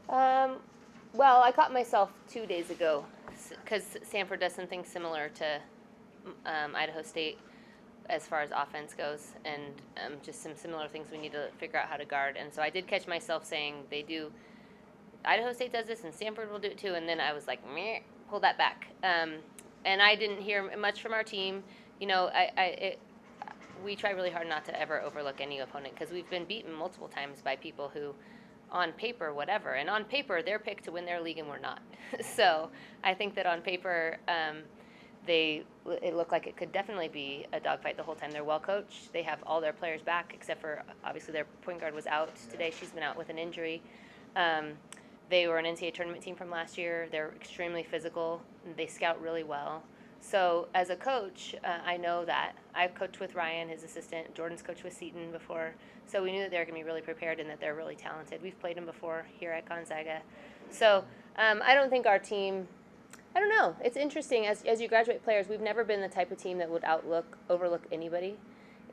Um, well, I caught myself 2 days ago because Sanford does something similar to Idaho State as far as offense goes, and just some similar things we need to figure out how to guard. And so I did catch myself saying they do. Idaho State does this, and Sanford will do it too. And then I was like, meh, pull that back. And I didn't hear much from our team. We try really hard not to ever overlook any opponent because we've been beaten multiple times by people who, on paper, whatever, and on paper they're picked to win their league and we're not. So I think that on paper, it looked like it could definitely be a dogfight the whole time. They're well coached. They have all their players back except for obviously their point guard was out today. She's been out with an injury. They were an NCAA tournament team from last year. They're extremely physical. They scout really well. So as a coach, I know that. I've coached with Ryan, his assistant. Jordan's coached with Seton before. So we knew that they were going to be really prepared and that they're really talented. We've played them before here at Gonzaga. So I don't think our team, I don't know. It's interesting. As you graduate players, we've never been the type of team that would overlook anybody.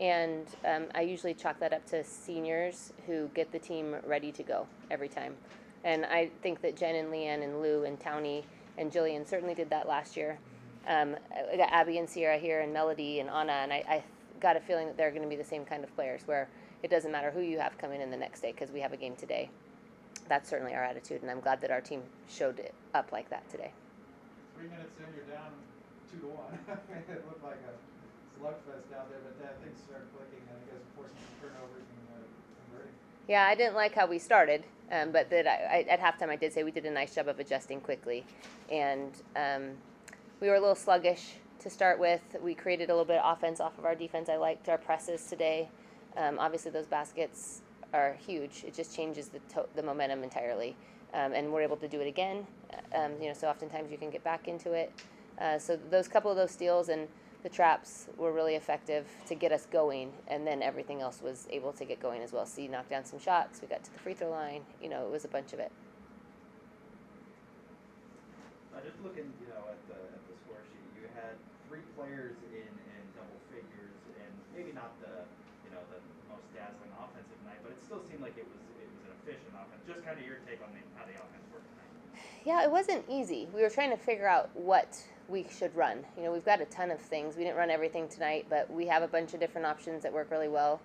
And I usually chalk that up to seniors who get the team ready to go every time. And I think that Jen and Leanne and Lou and Townie and Jillian certainly did that last year. I got Abby and Sierra here and Melody and Anna, and I got a feeling that they're going to be the same kind of players where it doesn't matter who you have coming in the next day because we have a game today. That's certainly our attitude, and I'm glad that our team showed it up like that today. 3 minutes in, you're down 2-1. It looked like a slugfest out there, but things started clicking, and I guess forcing some turnovers and converting. Yeah, I didn't like how we started, but that at halftime I did say we did a nice job of adjusting quickly, and we were a little sluggish to start with. We created a little bit of offense off of our defense. I liked our presses today. Obviously, those baskets are huge. It just changes the momentum entirely, and we're able to do it again. So oftentimes you can get back into it. So couple of those steals and the traps were really effective to get us going, and then everything else was able to get going as well. So you knocked down some shots. We got to the free throw line. It was a bunch of it. Just looking, at the score sheet, you had 3 players in double figures, and maybe not the most dazzling offensive night, but it still seemed like it was an efficient offense. Just kind of your take on how the offense worked tonight. Yeah, it wasn't easy. We were trying to figure out what we should run. We've got a ton of things. We didn't run everything tonight, but we have a bunch of different options that work really well.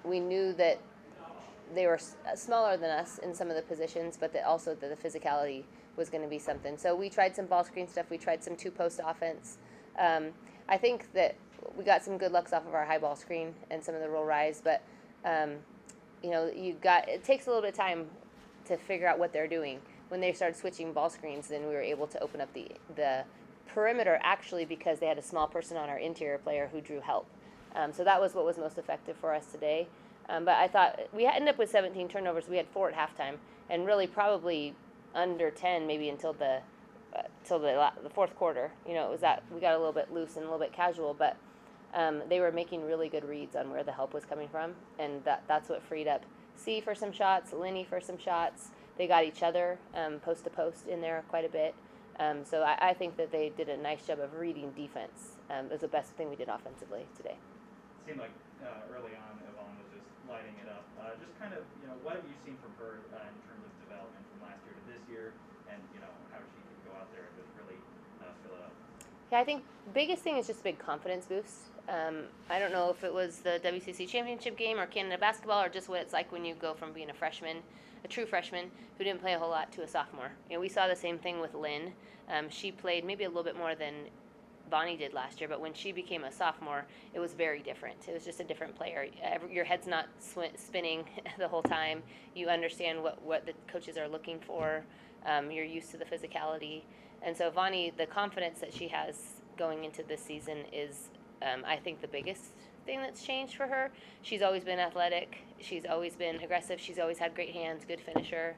We knew that they were smaller than us in some of the positions, but also that the physicality was going to be something. So we tried some ball screen stuff. We tried some 2-post offense. I think that we got some good looks off of our high ball screen and some of the roll rise, but it takes a little bit of time to figure out what they're doing. When they started switching ball screens, then we were able to open up the perimeter actually because they had a small person on our interior player who drew help. So that was what was most effective for us today. But I thought we ended up with 17 turnovers. We had 4 at halftime, and really probably under 10 maybe until the fourth quarter. It was that we got a little bit loose and a little bit casual, but they were making really good reads on where the help was coming from, and that's what freed up C for some shots, Linny for some shots. They got each other post to post in there quite a bit. So I think that they did a nice job of reading defense. It was the best thing we did offensively today. It seemed like early on Yvonne was just lighting it up. Just kind of, what have you seen from her in terms of development from last year to this year, and how she can go out there and just really fill it up? Yeah, I think the biggest thing is just a big confidence boost. I don't know if it was the WCC championship game or Canada basketball or just what it's like when you go from being a true freshman who didn't play a whole lot to a sophomore. We saw the same thing with Lynn. She played maybe a little bit more than Bonnie did last year, but when she became a sophomore, it was very different. It was just a different player. Your head's not spinning the whole time. You understand what the coaches are looking for. You're used to the physicality. And so Vonnie, the confidence that she has going into this season is, I think, the biggest thing that's changed for her. She's always been athletic. She's always been aggressive. She's always had great hands, good finisher,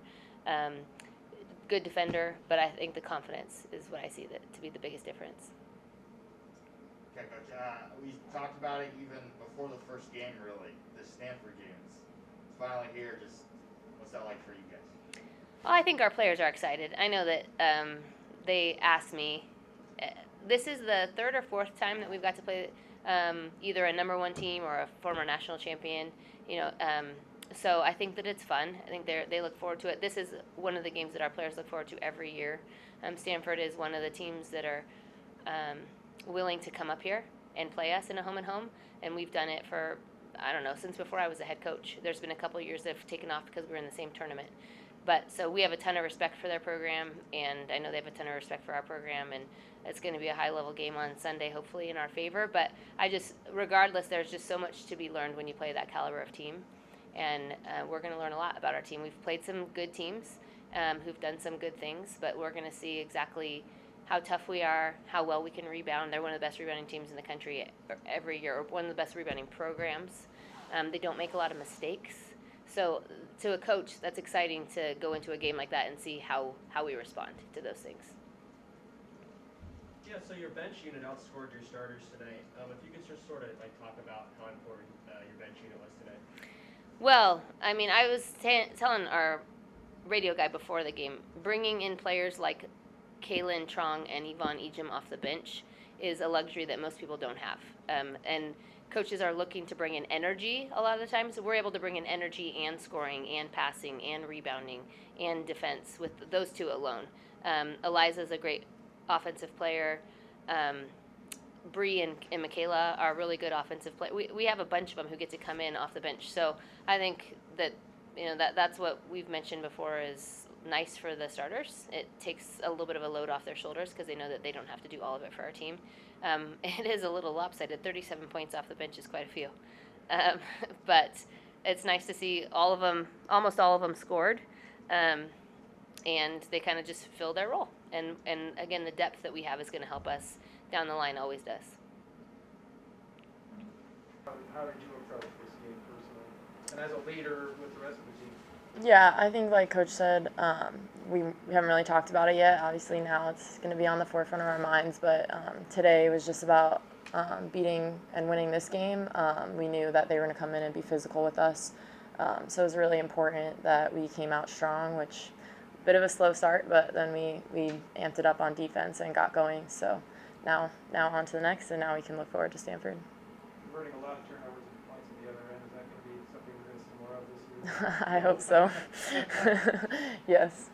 good defender. But I think the confidence is what I see to be the biggest difference. Okay, Coach. We talked about it even before the first game, really. The Stanford games. It's finally here. Just what's that like for you guys? Well, I think our players are excited. I know that they asked me. This is the 3rd or 4th time that we've got to play either a number 1 team or a former national champion. So I think that it's fun. I think they look forward to it. This is one of the games that our players look forward to every year. Stanford is one of the teams that are um, willing to come up here and play us in a home and home, and we've done it for, I don't know, since before I was a head coach. There's been a couple of years that have taken off because we're in the same tournament. But so we have a ton of respect for their program, and I know they have a ton of respect for our program, and it's going to be a high level game on Sunday, hopefully in our favor. But regardless, there's just so much to be learned when you play that caliber of team, and we're going to learn a lot about our team. We've played some good teams who've done some good things, but we're going to see exactly how tough we are, how well we can rebound. They're one of the best rebounding teams in the country every year, or one of the best rebounding programs. They don't make a lot of mistakes. So to a coach, that's exciting to go into a game like that and see how we respond to those things. Yeah, so your bench unit outscored your starters today. If you could just sort of like talk about how important your bench unit was today. Well, I mean, I was telling our radio guy before the game, bringing in players like Kaylin Trong and Yvonne Ejim off the bench is a luxury that most people don't have. And coaches are looking to bring in energy a lot of the times. So we're able to bring in energy and scoring and passing and rebounding and defense with those two alone. Eliza's a great offensive player. Bree and Michaela are really good offensive players. We have a bunch of them who get to come in off the bench. So I think that that's what we've mentioned before is nice for the starters. It takes a little bit of a load off their shoulders because they know that they don't have to do all of it for our team. It is a little lopsided. 37 points off the bench is quite a few. But it's nice to see almost all of them scored. And they kind of just fill their role. And again, the depth that we have is going to help us down the line, always does. How did you approach this game personally? And as a leader with the rest of the team? Yeah, I think like Coach said, we haven't really talked about it yet. Obviously now it's going to be on the forefront of our minds, but today was just about beating and winning this game. We knew that they were going to come in and be physical with us. So it was really important that we came out strong, which bit of a slow start, but then we amped it up on defense and got going. So now on to the next, and now we can look forward to Stanford. Converting a lot of turnovers and points at the other end, is that going to be something we're going to see more of this year? I hope so. Yes.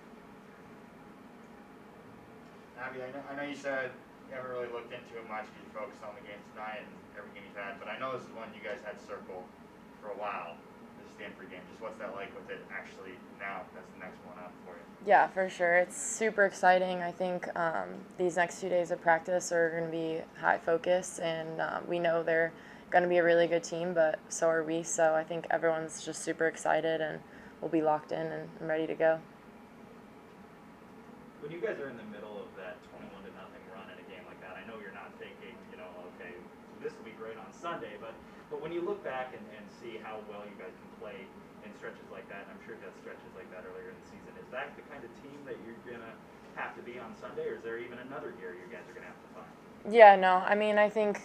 Abby, I know you said you haven't really looked into it much because you focused on the game tonight and every game you've had, but I know this is one you guys had circled for a while, the Stanford game. Just what's that like with it actually now? That's the next one up for you. Yeah, for sure. It's super exciting. I think these next 2 days of practice are going to be high focus, and we know they're going to be a really good team, but so are we. So I think everyone's just super excited, and we'll be locked in and ready to go. When you guys are in the middle of that 21-0 run in a game like that, I know you're not thinking, okay, this will be great on Sunday, but when you look back and see how well you guys can play in stretches like that, and I'm sure you had stretches like that earlier in the season, is that the kind of team that you're going to have to be on Sunday, or is there even another gear you guys are going to have to find? Yeah, no, I mean, I think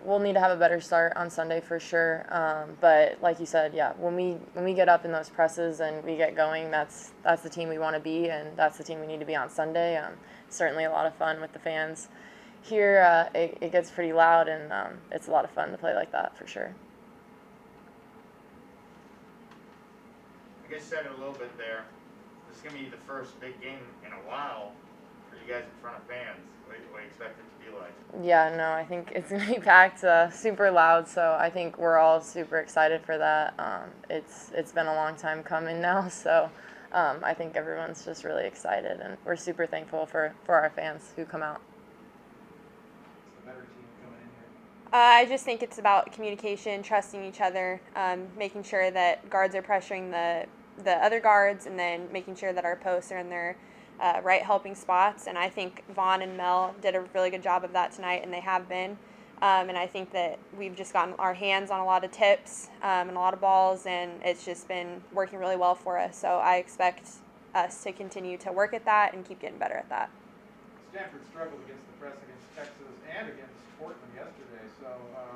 we'll need to have a better start on Sunday for sure. But like you said, yeah, when we get up in those presses and we get going, that's the team we want to be, and that's the team we need to be on Sunday. Certainly a lot of fun with the fans here. It gets pretty loud, and it's a lot of fun to play like that for sure. I guess you said it a little bit there. This is going to be the first big game in a while for you guys in front of fans. What do you expect it to be like? Yeah, no, I think it's going to be packed, super loud, so I think we're all super excited for that. It's been a long time coming now, so I think everyone's just really excited, and we're super thankful for our fans who come out. It's the better team coming in here. I just think it's about communication, trusting each other, making sure that guards are pressuring the other guards, and then making sure that our posts are in their right helping spots. And I think Vaughn and Mel did a really good job of that tonight, and they have been. And I think that we've just gotten our hands on a lot of tips and a lot of balls, and it's just been working really well for us. So I expect us to continue to work at that and keep getting better at that. Stanford struggled against the press against Texas and against Portland yesterday, so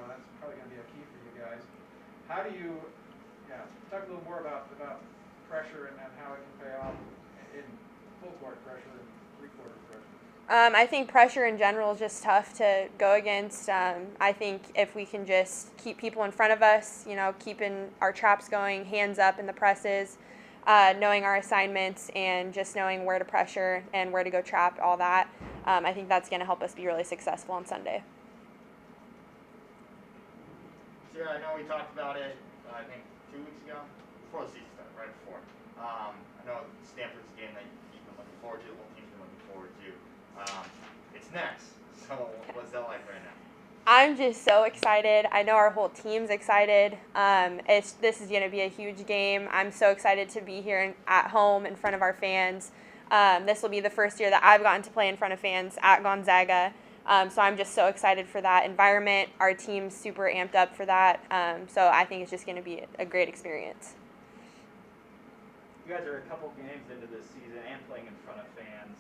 that's probably going to be a key for you guys. How do you, talk a little more about pressure and how it can pay off in full court pressure and three-quarter pressure? I think pressure in general is just tough to go against. I think if we can just keep people in front of us, keeping our traps going, hands up in the presses, knowing our assignments, and just knowing where to pressure and where to go trap, all that, I think that's going to help us be really successful on Sunday. So yeah, I know we talked about it, I think 2 weeks ago, before the season started, right before. I know Stanford's a game that you've been looking forward to, the whole team's been looking forward to. It's next, so what's that like right now? I'm just so excited. I know our whole team's excited. This is going to be a huge game. I'm so excited to be here at home in front of our fans. This will be the first year that I've gotten to play in front of fans at Gonzaga. So I'm just so excited for that environment. Our team's super amped up for that. So I think it's just going to be a great experience. You guys are a couple games into this season and playing in front of fans.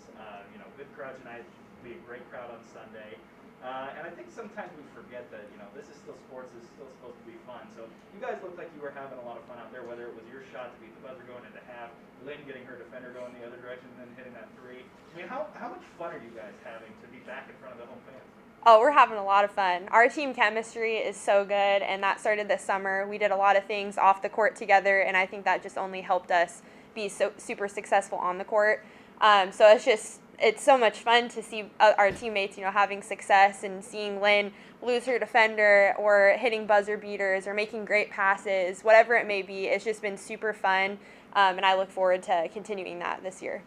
Good crowd tonight. It'll be a great crowd on Sunday. And I think sometimes we forget that, this is still sports, this is still supposed to be fun. So you guys looked like you were having a lot of fun out there, whether it was your shot to beat the buzzer going into half, Lynn getting her defender going the other direction and then hitting that three. I mean, how much fun are you guys having to be back in front of the home fans? Oh, we're having a lot of fun. Our team chemistry is so good, and that started this summer. We did a lot of things off the court together, and I think that just only helped us be so super successful on the court. So it's so much fun to see our teammates, having success, and seeing Lynn lose her defender or hitting buzzer beaters or making great passes, whatever it may be. It's just been super fun, and I look forward to continuing that this year.